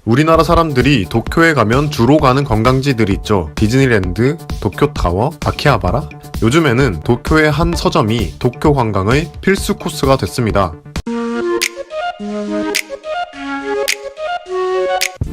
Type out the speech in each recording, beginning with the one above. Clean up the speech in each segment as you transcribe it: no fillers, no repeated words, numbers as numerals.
우리나라 사람들이 도쿄에 가면 주로 가는 관광지들이 있죠. 디즈니랜드, 도쿄타워, 아키하바라? 요즘에는 도쿄의 한 서점이 도쿄 관광의 필수 코스가 됐습니다.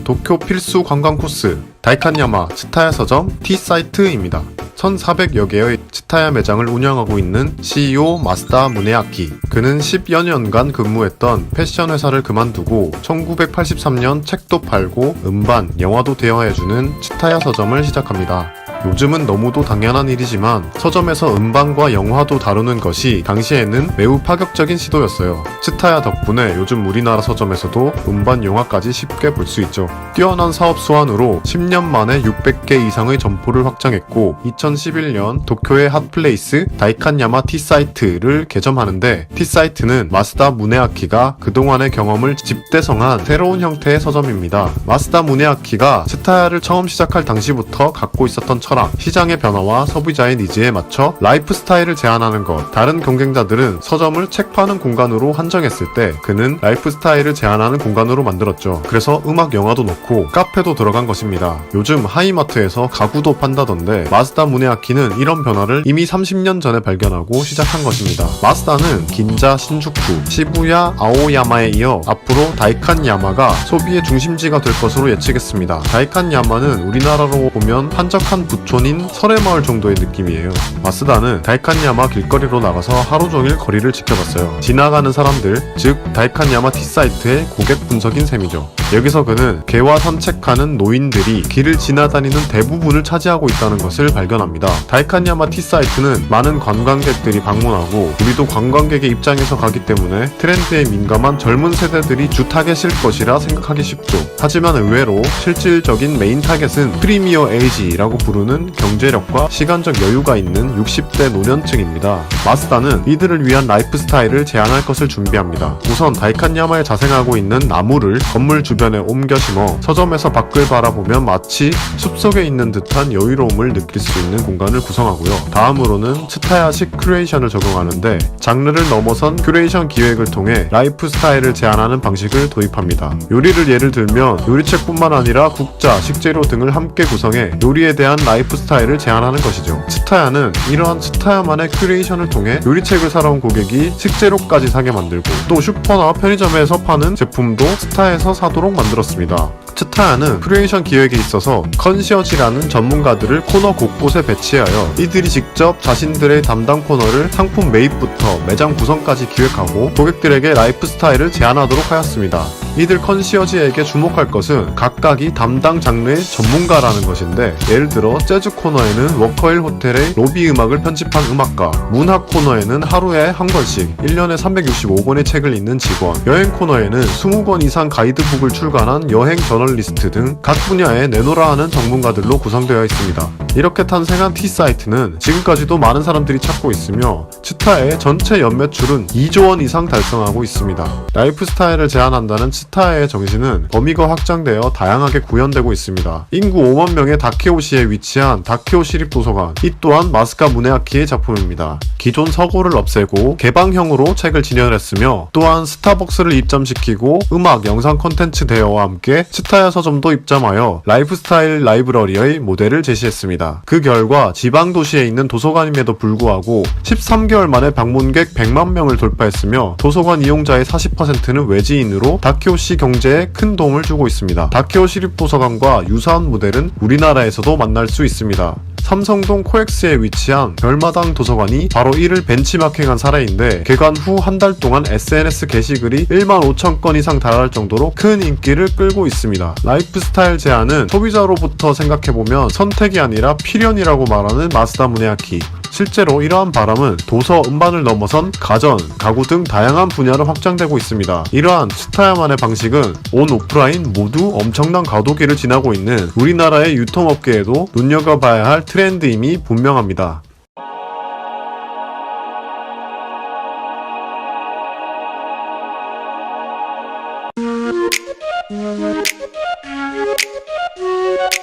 도쿄 필수 관광 코스 다이칸야마 츠타야 서점 T사이트입니다. 1400여 개의 츠타야 매장을 운영하고 있는 CEO 마스다 무네아키. 그는 10여 년간 근무했던 패션 회사를 그만두고 1983년 책도 팔고 음반, 영화도 대여해주는 츠타야 서점을 시작합니다. 요즘은 너무도 당연한 일이지만 서점에서 음반과 영화도 다루는 것이 당시에는 매우 파격적인 시도였어요. 츠타야 덕분에 요즘 우리나라 서점에서도 음반, 영화까지 쉽게 볼 수 있죠. 뛰어난 사업 수완으로 10년 만에 600개 이상의 점포를 확장했고 2011년 도쿄의 핫플레이스 다이칸야마 T사이트를 개점하는데 T사이트는 마스다 무네아키가 그동안의 경험을 집대성한 새로운 형태의 서점입니다. 마스다 무네아키가 츠타야를 처음 시작할 당시부터 갖고 있었던 철학, 시장의 변화와 소비자의 니즈에 맞춰 라이프 스타일을 제안하는 것. 다른 경쟁자들은 서점을 책 파는 공간으로 한정했을 때 그는 라이프 스타일을 제안하는 공간으로 만들었죠. 그래서 음악, 영화도 넣고 카페도 들어간 것입니다. 요즘 하이마트에서 가구도 판다던데 마스다 무네아키는 이런 변화를 이미 30년 전에 발견하고 시작한 것입니다. 마스다는 긴자, 신주쿠, 시부야, 아오야마에 이어 앞으로 다이칸야마가 소비의 중심지가 될 것으로 예측했습니다. 다이칸야마는 우리나라로 보면 한적한 부촌인 설해마을 정도의 느낌이에요. 마스다는 다이칸야마 길거리로 나가서 하루 종일 거리를 지켜봤어요. 지나가는 사람들, 즉 다이칸야마 T사이트의 고객 분석인 셈이죠. 여기서 그는 개와 산책하는 노인들이 길을 지나다니는 대부분을 차지하고 있다는 것을 발견합니다. 다이칸야마 T사이트는 많은 관광객들이 방문하고 우리도 관광객의 입장에서 가기 때문에 트렌드에 민감한 젊은 세대들이 주 타겟일 것이라 생각하기 쉽죠. 하지만 의외로 실질적인 메인 타겟은 프리미어 에이지라고 부르는 경제력과 시간적 여유가 있는 60대 노년층입니다. 마스다는 이들을 위한 라이프 스타일을 제안할 것을 준비합니다. 우선 다이칸야마에 자생하고 있는 나무를 건물 주변에 옮겨 심어 서점에서 밖을 바라보면 마치 숲속에 있는 듯한 여유로움을 느낄 수 있는 공간을 구성하고요. 다음으로는 츠타야식 큐레이션을 적용하는데 장르를 넘어선 큐레이션 기획을 통해 라이프 스타일을 제안하는 방식을 도입합니다. 요리를 예를 들면 요리책뿐만 아니라 국자, 식재료 등을 함께 구성해 요리에 대한 라이프 스타일을 제안하는 것이죠. 츠타야는 이러한 츠타야만의 큐레이션을 통해 요리책을 사러 온 고객이 식재료까지 사게 만들고 또 슈퍼나 편의점에서 파는 제품도 츠타야에서 사도록 만들었습니다. 츠타야는 큐레이션 기획에 있어서 컨시어지라는 전문가들을 코너 곳곳에 배치하여 이들이 직접 자신들의 담당 코너를 상품 매입부터 매장 구성까지 기획하고 고객들에게 라이프 스타일을 제안하도록 하였습니다. 이들 컨시어지에게 주목할 것은 각각이 담당 장르의 전문가라는 것인데 예를 들어 재즈 코너에는 워커힐 호텔의 로비 음악을 편집한 음악가, 문학 코너에는 하루에 한 권씩 1년에 365권의 책을 읽는 직원, 여행 코너에는 20권 이상 가이드북을 출간한 여행 저널리스트 등 각 분야에 내노라 하는 전문가들로 구성되어 있습니다. 이렇게 탄생한 T사이트는 지금까지도 많은 사람들이 찾고 있으며 츠타야의 전체 연매출은 2조 원 이상 달성하고 있습니다. 라이프 스타일을 제안한다는 츠타야의 정신은 범위가 확장되어 다양하게 구현되고 있습니다. 인구 5만 명의 다케오시에 위치한 다케오 시립도서관, 이 또한 마스다 무네아키의 작품입니다. 기존 서고를 없애고 개방형으로 책을 진열했으며 또한 스타벅스를 입점시키고 음악, 영상 콘텐츠 대여와 함께 츠타야 서점도 입점하여 라이프 스타일 라이브러리의 모델을 제시했습니다. 그 결과 지방 도시에 있는 도서관임에도 불구하고 13개월 만에 방문객 100만 명을 돌파했으며 도서관 이용자의 40%는 외지인으로 다케오시 경제에 큰 도움을 주고 있습니다. 다케오 시립도서관과 유사한 모델은 우리나라에서도 만날 수 있습니다. 삼성동 코엑스에 위치한 별마당 도서관이 바로 이를 벤치마킹한 사례인데 개관 후 한 달 동안 SNS 게시글이 1만 5천 건 이상 달할 정도로 큰 인기를 끌고 있습니다. 라이프 스타일 제안은 소비자로부터 생각해보면 선택이 아니라 필연이라고 말하는 마스다 무네아키. 실제로 이러한 바람은 도서, 음반을 넘어선 가전, 가구 등 다양한 분야로 확장되고 있습니다. 이러한 츠타야만의 방식은 온 오프라인 모두 엄청난 과도기를 지나고 있는 우리나라의 유통업계에도 눈여겨봐야 할 트렌드임이 분명합니다.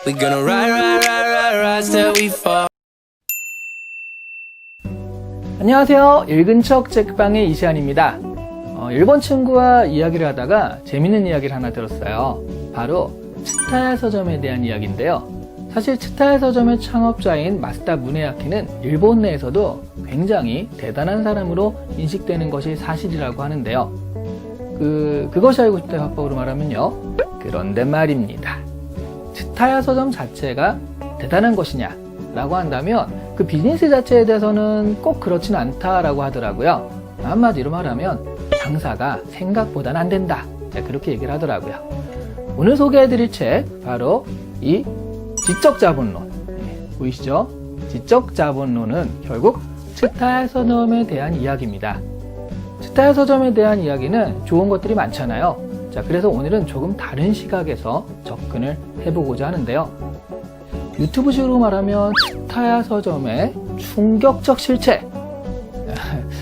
We're gonna ride, ride, ride, ride, ride till we fall. 안녕하세요. 읽은 척 책방의 이시안입니다. 일본 친구와 이야기를 하다가 재밌는 이야기를 하나 들었어요. 바로 츠타야 서점에 대한 이야기인데요. 사실 츠타야 서점의 창업자인 마스다 무네야키는 일본 내에서도 굉장히 대단한 사람으로 인식되는 것이 사실이라고 하는데요. 그것이 알고 싶다의 화법으로 말하면요. 그런데 말입니다. 츠타야 서점 자체가 대단한 것이냐 라고 한다면 그 비즈니스 자체에 대해서는 꼭 그렇진 않다라고 하더라고요. 한마디로 말하면 장사가 생각보다는 안 된다. 그렇게 얘기를 하더라고요. 오늘 소개해드릴 책 바로 이 지적자본론. 보이시죠? 지적자본론은 결국 츠타야 서점에 대한 이야기입니다. 츠타야 서점에 대한 이야기는 좋은 것들이 많잖아요. 자, 그래서 오늘은 조금 다른 시각에서 접근을 해보고자 하는데요. 유튜브식으로 말하면 츠타야 서점의 충격적 실체.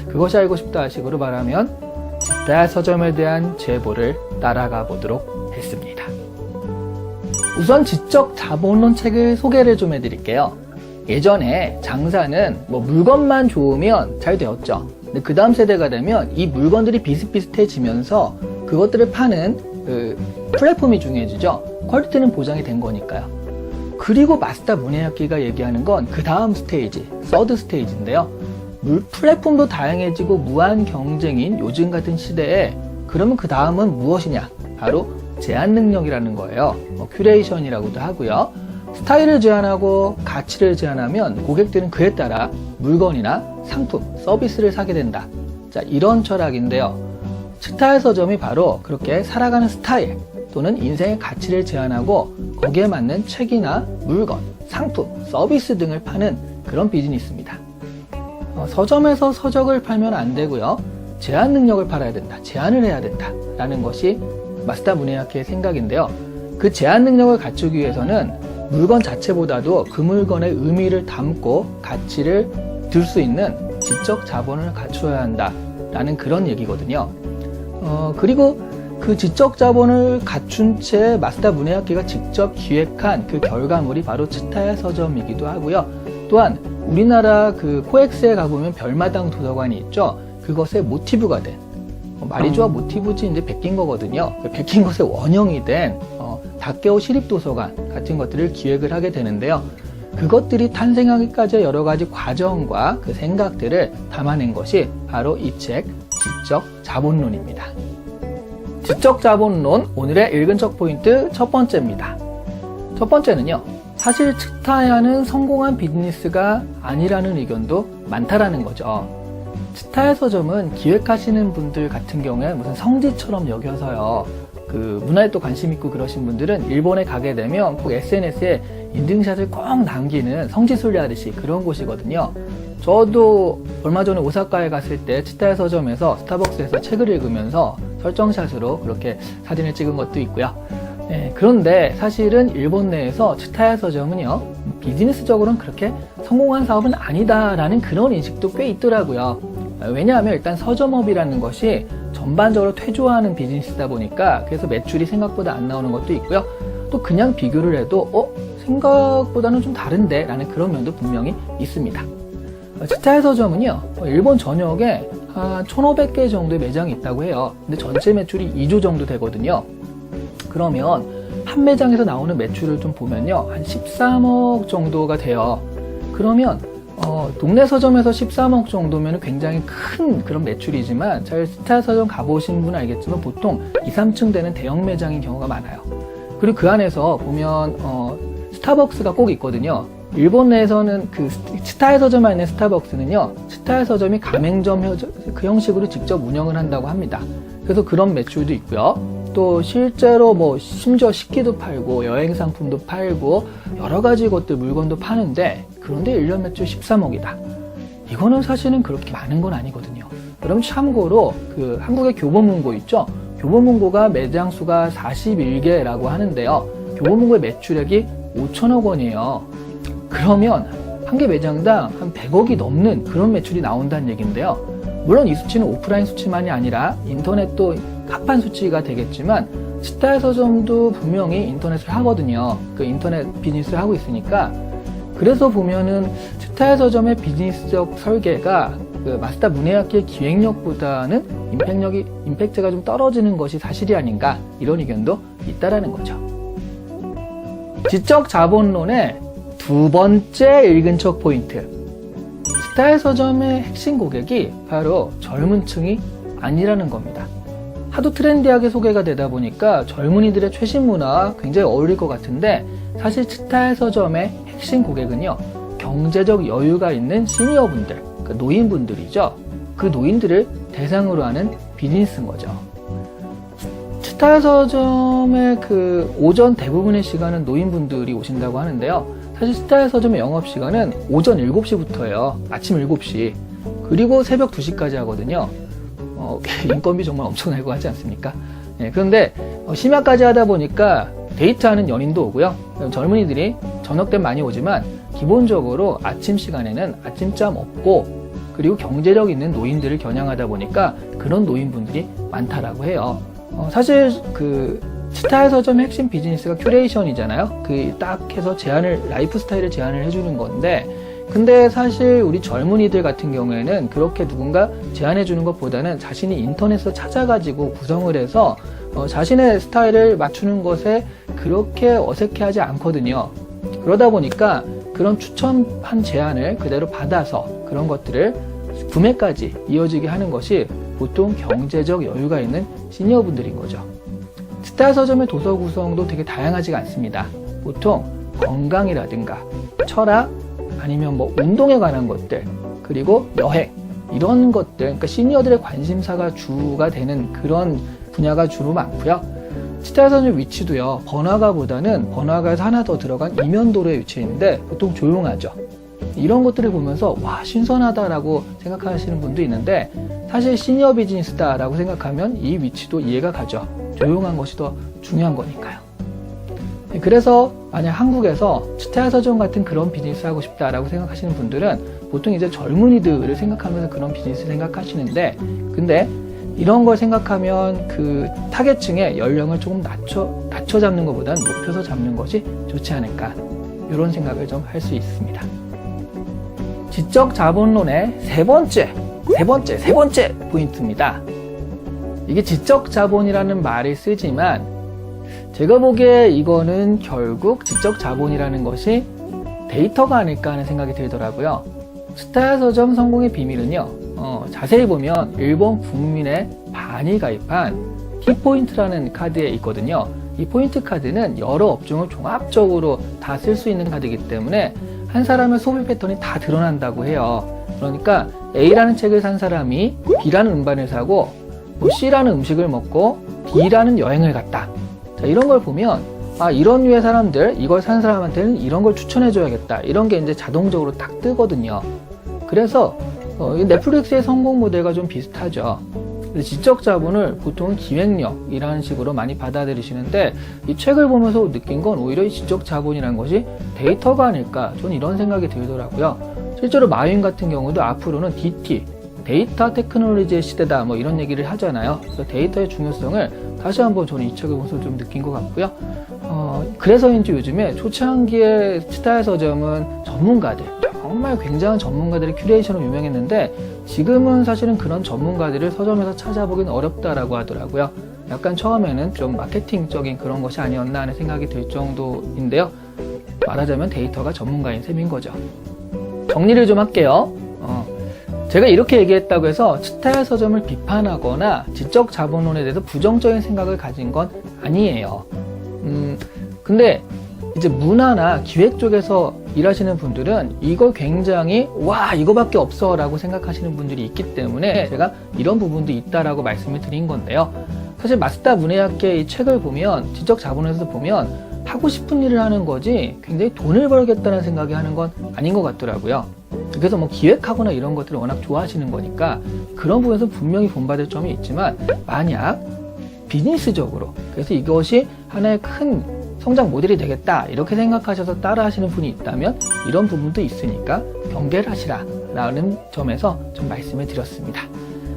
그것이 알고 싶다 식으로 말하면 츠타야 서점에 대한 제보를 따라가 보도록 했습니다. 우선 지적 자본론 책을 소개를 좀 해드릴게요. 예전에 장사는 물건만 좋으면 잘 되었죠. 근데 그 다음 세대가 되면 이 물건들이 비슷비슷해지면서 그것들을 파는 플랫폼이 중요해지죠. 퀄리티는 보장이 된 거니까요. 그리고 마스다 무네야키가 얘기하는 건 그 다음 스테이지, 서드 스테이지인데요. 플랫폼도 다양해지고 무한 경쟁인 요즘 같은 시대에 그러면 그 다음은 무엇이냐? 바로 제한 능력이라는 거예요. 큐레이션이라고도 하고요. 스타일을 제한하고 가치를 제한하면 고객들은 그에 따라 물건이나 상품, 서비스를 사게 된다. 자, 이런 철학인데요. 츠타야 서점이 바로 그렇게 살아가는 스타일 또는 인생의 가치를 제한하고 거기에 맞는 책이나 물건, 상품, 서비스 등을 파는 그런 비즈니스입니다. 서점에서 서적을 팔면 안 되고요. 제한 능력을 팔아야 된다. 제한을 해야 된다. 라는 것이 마스다 무네야키의 생각인데요. 그 제한 능력을 갖추기 위해서는 물건 자체보다도 그 물건의 의미를 담고 가치를 들 수 있는 지적 자본을 갖추어야 한다. 라는 그런 얘기거든요. 그리고 그 지적 자본을 갖춘 채 마스다 무네야키가 직접 기획한 그 결과물이 바로 츠타야 서점이기도 하고요. 또한 우리나라 그 코엑스에 가보면 별마당 도서관이 있죠. 그것의 모티브가 된, 말이 좋아 모티브지 이제 베낀 거거든요. 베낀 것의 원형이 된 다케오 시립도서관 같은 것들을 기획을 하게 되는데요. 그것들이 탄생하기까지의 여러 가지 과정과 그 생각들을 담아낸 것이 바로 이 책 지적 자본론입니다. 지적 자본론 오늘의 읽은 척 포인트 첫 번째입니다. 첫 번째는요. 사실 츠타야는 성공한 비즈니스가 아니라는 의견도 많다라는 거죠. 츠타야 서점은 기획하시는 분들 같은 경우에 무슨 성지처럼 여겨서요. 그 문화에 또 관심 있고 그러신 분들은 일본에 가게 되면 꼭 SNS에 인증샷을 꼭 남기는 성지순례 하듯이 그런 곳이거든요. 저도 얼마 전에 오사카에 갔을 때 츠타야 서점에서 스타벅스에서 책을 읽으면서 설정샷으로 그렇게 사진을 찍은 것도 있고요. 네, 그런데 사실은 일본 내에서 츠타야 서점은요, 비즈니스적으로는 그렇게 성공한 사업은 아니다라는 그런 인식도 꽤 있더라고요. 왜냐하면 일단 서점업이라는 것이 전반적으로 퇴조하는 비즈니스다 보니까 그래서 매출이 생각보다 안 나오는 것도 있고요. 또 그냥 비교를 해도 생각보다는 좀 다른데 라는 그런 면도 분명히 있습니다. 츠타야 서점은요, 일본 전역에 한 1,500개 정도의 매장이 있다고 해요. 근데 전체 매출이 2조 정도 되거든요. 그러면 한 매장에서 나오는 매출을 좀 보면요, 한 13억 정도가 돼요. 그러면 동네 서점에서 13억 정도면 굉장히 큰 그런 매출이지만 잘 츠타야 서점 가보신 분은 알겠지만 보통 2, 3층 되는 대형 매장인 경우가 많아요. 그리고 그 안에서 보면 스타벅스가 꼭 있거든요. 일본 내에서는 그 츠타야 서점에 있는 스타벅스는요, 츠타야 서점이 가맹점 그 형식으로 직접 운영을 한다고 합니다. 그래서 그런 매출도 있고요. 또 실제로 심지어 식기도 팔고 여행 상품도 팔고 여러 가지 것들 물건도 파는데 그런데 1년 매출 13억이다. 이거는 사실은 그렇게 많은 건 아니거든요. 그럼 참고로 그 한국의 교보문고 있죠? 교보문고가 매장 수가 41개라고 하는데요. 교보문고의 매출액이 5천억 원이에요. 그러면 한 개 매장당 한 100억이 넘는 그런 매출이 나온다는 얘기인데요. 물론 이 수치는 오프라인 수치만이 아니라 인터넷도 합한 수치가 되겠지만 츠타야 서점도 분명히 인터넷을 하거든요. 그 인터넷 비즈니스를 하고 있으니까. 그래서 보면은 츠타야 서점의 비즈니스적 설계가 그 마스다 문해학기의 기획력보다는 임팩트가 좀 떨어지는 것이 사실이 아닌가, 이런 의견도 있다라는 거죠. 지적 자본론의 두 번째 읽은 척 포인트. 스타일 서점의 핵심 고객이 바로 젊은 층이 아니라는 겁니다. 하도 트렌디하게 소개가 되다 보니까 젊은이들의 최신 문화와 굉장히 어울릴 것 같은데, 사실 스타일 서점의 핵심 고객은요, 경제적 여유가 있는 시니어분들, 그 노인분들이죠. 그 노인들을 대상으로 하는 비즈니스인 거죠. 스타일 서점의 그 오전 대부분의 시간은 노인분들이 오신다고 하는데요. 사실 스타일 서점의 영업시간은 오전 7시부터예요. 아침 7시. 그리고 새벽 2시까지 하거든요. 인건비 정말 엄청나고 하지 않습니까? 네, 그런데 심야까지 하다 보니까 데이트하는 연인도 오고요. 젊은이들이 저녁 때 많이 오지만 기본적으로 아침 시간에는 아침잠 없고, 그리고 경제력 있는 노인들을 겨냥하다 보니까 그런 노인분들이 많다라고 해요. 사실 그 스타일 서점의 핵심 비즈니스가 큐레이션이잖아요. 그 딱 해서 라이프 스타일을 제안을 해주는 건데, 근데 사실 우리 젊은이들 같은 경우에는 그렇게 누군가 제안해 주는 것보다는 자신이 인터넷에서 찾아가지고 구성을 해서 자신의 스타일을 맞추는 것에 그렇게 어색해하지 않거든요. 그러다 보니까 그런 추천한 제안을 그대로 받아서 그런 것들을 구매까지 이어지게 하는 것이 보통 경제적 여유가 있는 시니어분들인 거죠. 스타일 서점의 도서 구성도 되게 다양하지가 않습니다. 보통 건강이라든가 철학, 아니면 뭐 운동에 관한 것들, 그리고 여행, 이런 것들, 그러니까 시니어들의 관심사가 주가 되는 그런 분야가 주로 많고요. 스타일 서점 위치도요, 번화가에서 하나 더 들어간 이면도로에 위치해 있는데 보통 조용하죠. 이런 것들을 보면서 와, 신선하다라고 생각하시는 분도 있는데, 사실 시니어 비즈니스다라고 생각하면 이 위치도 이해가 가죠. 조용한 것이 더 중요한 거니까요. 그래서 만약 한국에서 스타일 서점 같은 그런 비즈니스 하고 싶다라고 생각하시는 분들은 보통 이제 젊은이들을 생각하면서 그런 비즈니스 생각하시는데, 근데 이런 걸 생각하면 그 타겟층의 연령을 조금 낮춰 잡는 것보다는 높여서 잡는 것이 좋지 않을까, 이런 생각을 좀 할 수 있습니다. 지적 자본론의 세 번째 포인트입니다. 이게 지적 자본이라는 말을 쓰지만 제가 보기에 이거는 결국 지적 자본이라는 것이 데이터가 아닐까 하는 생각이 들더라고요. 스타일 서점 성공의 비밀은요, 자세히 보면 일본 국민의 반이 가입한 T포인트라는 카드에 있거든요. 이 포인트 카드는 여러 업종을 종합적으로 다 쓸 수 있는 카드이기 때문에 한 사람의 소비 패턴이 다 드러난다고 해요. 그러니까 A라는 책을 산 사람이 B라는 음반을 사고, C라는 음식을 먹고 D라는 여행을 갔다. 자, 이런 걸 보면 이런 류의 사람들, 이걸 산 사람한테는 이런 걸 추천해줘야겠다, 이런 게 이제 자동적으로 딱 뜨거든요. 그래서 넷플릭스의 성공 모델과 좀 비슷하죠. 지적 자본을 보통 기획력이라는 식으로 많이 받아들이시는데, 이 책을 보면서 느낀 건 오히려 이 지적 자본이라는 것이 데이터가 아닐까, 저는 이런 생각이 들더라고요. 실제로 마윈 같은 경우도 앞으로는 DT, 데이터 테크놀로지의 시대다, 뭐 이런 얘기를 하잖아요. 그래서 데이터의 중요성을 다시 한번 저는 이 책을 보면서 좀 느낀 것 같고요. 그래서인지 요즘에 초창기에 스타일 서점은 전문가들, 정말 굉장한 전문가들의 큐레이션으로 유명했는데, 지금은 사실은 그런 전문가들을 서점에서 찾아보긴 어렵다라고 하더라고요. 약간 처음에는 좀 마케팅적인 그런 것이 아니었나 하는 생각이 들 정도인데요. 말하자면 데이터가 전문가인 셈인 거죠. 정리를 좀 할게요. 제가 이렇게 얘기했다고 해서 스타일 서점을 비판하거나 지적 자본론에 대해서 부정적인 생각을 가진 건 아니에요. 근데 이제 문화나 기획 쪽에서 일하시는 분들은 이걸 굉장히 와, 이거밖에 없어 라고 생각하시는 분들이 있기 때문에 제가 이런 부분도 있다라고 말씀을 드린 건데요. 사실 마스다 문해학계의 이 책을 보면, 지적 자본에서 보면 하고 싶은 일을 하는 거지 굉장히 돈을 벌겠다는 생각이 하는 건 아닌 것 같더라고요. 그래서 뭐 기획하거나 이런 것들을 워낙 좋아하시는 거니까 그런 부분에서 분명히 본받을 점이 있지만, 만약 비즈니스적으로 그래서 이것이 하나의 큰 성장 모델이 되겠다 이렇게 생각하셔서 따라 하시는 분이 있다면 이런 부분도 있으니까 경계를 하시라 라는 점에서 좀 말씀을 드렸습니다.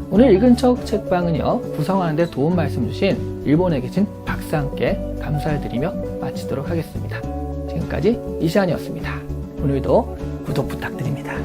오늘 읽은 척 책방은요, 구성하는 데 도움 말씀 주신 일본에 계신 박사님께 감사를 드리며 마치도록 하겠습니다. 지금까지 이시안이었습니다. 오늘도 구독 부탁드립니다.